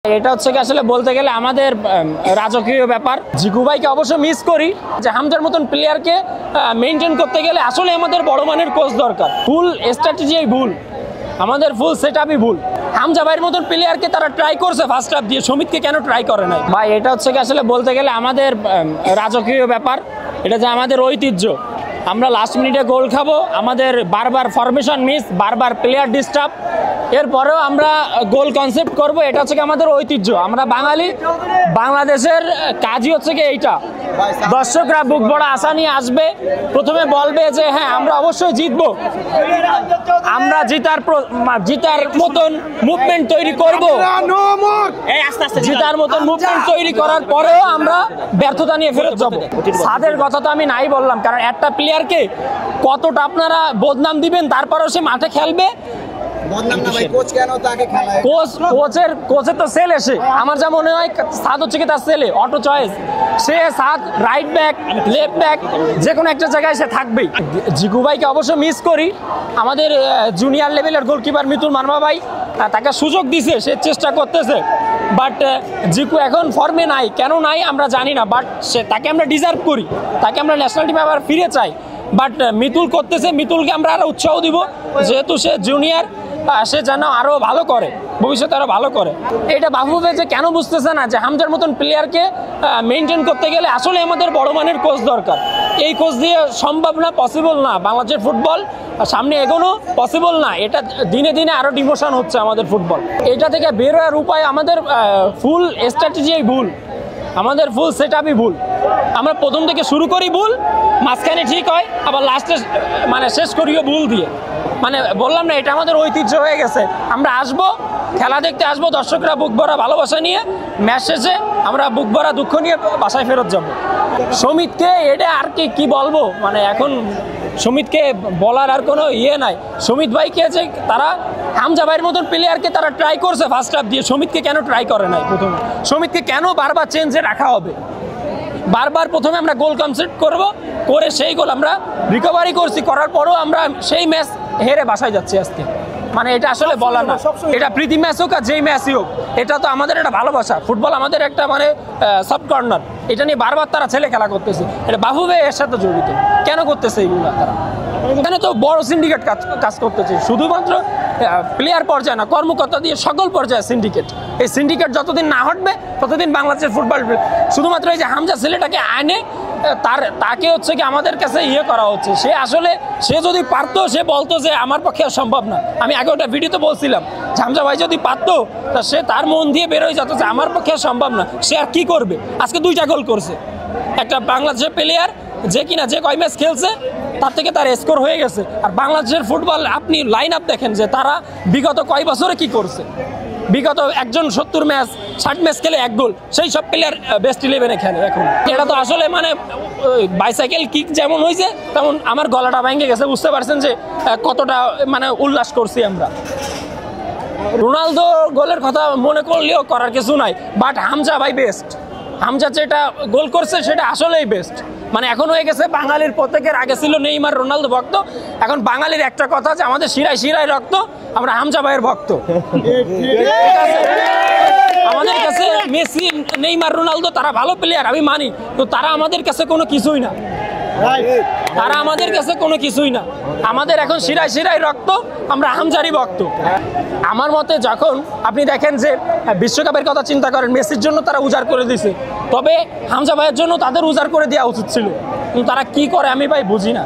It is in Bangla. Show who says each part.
Speaker 1: এটা হচ্ছে কি আসলে বলতে গেলে আমাদের রাজকীয় ব্যাপার। জিকু ভাইকে অবশ্য মিস করি, যে হামজার মতন প্লেয়ারকে মেইনটেইন করতে গেলে আসলে আমাদের বড় মানের কোচ দরকার। ফুল স্ট্র্যাটেজি ভুল, আমাদের ফুল সেটআপই ভুল। হামজা ভাইয়ের মতন প্লেয়ারকে তারা ট্রাই করছে ফার্স্ট হাফ দিয়ে, সমিতকে কেন ট্রাই করে নাই ভাই? এটা হচ্ছে কি আসলে বলতে গেলে আমাদের রাজকীয় ব্যাপার, এটা যে আমাদের ঐতিহ্য। আমরা লাস্ট মিনিটে গোল খাবো, আমাদের বারবার ফরমেশন মিস, বারবার প্লেয়ার ডিস্টার্ব, এরপরেও আমরা গোল কনসেপ্ট করব। এটা হচ্ছে কি আমাদের ঐতিহ্য। আমরা বাঙালি, বাংলাদেশের কাজই হচ্ছে কি এইটা। দর্শকরা বুক ভরা আশা নিয়ে আসবে, প্রথমে বলবে যে হ্যাঁ আমরা অবশ্যই জিতবো, আমরা জিতার মতন মুভমেন্ট তৈরি করব। জিতার মতন মুভমেন্ট তৈরি করার পরেও আমরা ব্যর্থতা নিয়ে ফেরত যাবো। সাদের কথা তো আমি নাই বললাম, কারণ একটা প্লেয়ারকে কতটা আপনারা বদনাম দিবেন, তারপরেও সে মাঠে খেলবে। কোচের তো সেল এসে আমার যা মনে হয় সাদ হচ্ছে কি তার সেলে অটো চয়েস। সে সাদ রাইট ব্যাক, লেফট ব্যাক, যে কোনো একটা জায়গায় সে থাকবেই। জিকু ভাইকে অবশ্য মিস করি, আমাদের জুনিয়র লেভেলের গোলকিপার মিতুল মার্মা ভাই তাকে সুযোগ দিছে, সে চেষ্টা করতেছে, বাট জিকু এখন ফর্মে নাই। কেন নাই আমরা জানি না, বাট তাকে আমরা ডিজার্ভ করি, তাকে আমরা ন্যাশনাল টিমে আবার ফিরে চাই। বাট মিতুল করতেছে, মিতুলকে আমরা আরো উৎসাহ দিব, যেহেতু সে জুনিয়র, সে যেন আরো ভালো করে, ভবিষ্যতে আরো ভালো করে। এটা বাবু ভাই যে কেন বুঝতেছে না যে হামজার মতন প্লেয়ারকে মেইনটেইন করতে গেলে আসলে আমাদের বড় মানের কোচ দরকার। এই কোচ দিয়ে সম্ভব না, পসিবল না। বাংলাদেশের ফুটবল সামনে এগোনো পসিবল না। এটা দিনে দিনে আরো ডিমোশন হচ্ছে আমাদের ফুটবল। এটা থেকে বের হওয়ার উপায় আমাদের ফুল স্ট্র্যাটেজি ভুল, আমাদের ফুল সেটআপই ভুল। আমরা প্রথম থেকে শুরু করি ভুল, মাঝখানে ঠিক হয়, আবার লাস্টে মানে শেষ করিও ভুল দিয়ে। মানে বললাম না, এটা আমাদের ঐতিহ্য হয়ে গেছে। আমরা আসবো, খেলা দেখতে আসবো, দর্শকরা বুক ভরা ভালোবাসা নিয়ে, ম্যাচ শেষে আমরা বুক ভরা দুঃখ নিয়ে বাসায় ফেরত যাব। সমিতকে এটা আর কি বলবো, মানে এখন সমিতকে বলার আর কোনো ইয়ে নাই। সমিত ভাইকে যে তারা হামজা ভাইয়ের মতন প্লেয়ারকে তারা ট্রাই করছে ফার্স্ট হাফ দিয়ে, সমিতকে কেন ট্রাই করে নাই? প্রথমে সমিতকে কেন বারবার চেঞ্জে রাখা হবে? বারবার প্রথমে আমরা গোল কনসেপ্ট করব, করে সেই গোল আমরা রিকভারি করছি, করার পরেও আমরা সেই ম্যাচ হেরে বাসায় যাচ্ছি আজকে। মানে এটা আসলে বলা না, এটা প্রীতি ম্যাচ হোক আর যেই ম্যাচই হোক, এটা তো আমাদের একটা ভালোবাসা। ফুটবল আমাদের একটা মানে সফট কর্নার, এটা নিয়ে বারবার তারা ছেলে খেলা করতেছে। এটা বাবু ভাই এর সাথে জড়িত। কেন করতেছে এইগুলো তারা? এখানে তো বড় সিন্ডিকেট কাজ করতেছে, শুধুমাত্র প্লেয়ার পর্যায়ে না, কর্মকর্তা দিয়ে সকল পর্যায়ে সিন্ডিকেট। এই সিন্ডিকেট যতদিন না হটবে ততদিন বাংলাদেশের ফুটবল শুধুমাত্র এই যে হামজা ছেলেটাকে আনে তাকে হচ্ছে কি আমাদের কাছে ইয়ে করা হচ্ছে। সে আসলে সে যদি পারতো, সে বলতো যে আমার পক্ষে সম্ভব না। আমি আগে ওটা ভিডিওতে বলছিলাম, হামজা ভাই যদি পারতো তা সে তার মন দিয়ে বেরোয় যেত যে আমার পক্ষে সম্ভব না। সে আর কি করবে? আজকে 2টা গোল করছে। একটা বাংলাদেশের প্লেয়ার যে কিনা যে কয় ম্যাচ খেলছে তার থেকে তার স্কোর হয়ে গেছে। আর বাংলাদেশের ফুটবল আপনি লাইন আপ দেখেন যে তারা বিগত কয় বছরে কি করছে। বিগত একজন 70 ম্যাচ 60 ম্যাচ খেলে 1 গোল, সেই সব প্লেয়ার বেস্ট 11-এ খেলে এখন। এটা তো আসলে মানে বাইসাইকেল কিক যেমন হয়েছে তেমন আমার গলাটা ভেঙে গেছে। বুঝতে পারছেন যে কতটা মানে উল্লাস করছি আমরা। রোনালদো গোলের কথা মনে করলেও করার কিছু নাই, বাট হামজা ভাই বেস্ট। হামজা যেটা গোল করছে সেটা আসলেই বেস্ট। মানে এখন হয়ে গেছে বাঙালির প্রত্যেকের, আগে ছিল নেইমার রোনালদো ভক্ত, এখন বাঙালির একটা কথা যে আমাদের শিরায় শিরায় রক্ত, আমরা হামজা ভাইয়ের ভক্ত। আমাদের কাছে মেসি, নেইমার, রোনালদো তারা ভালো প্লেয়ার আমি মানি, তো তারা আমাদের কাছে কোনো কিছুই না। তারা আমাদের কাছে কোনো কিছুই না। আমাদের এখন শিরায় শিরায় রক্ত, আমরা হামজারই ভক্ত। আমার মতে যখন আপনি দেখেন যে বিশ্বকাপের কথা চিন্তা করেন, মেসির জন্য তারা উজাড় করে দিছে, তবে হামজা ভাইয়ের জন্য তাদের উজাড় করে দেওয়া উচিত ছিল। কিন্তু তারা কি করে আমি ভাই বুঝি না।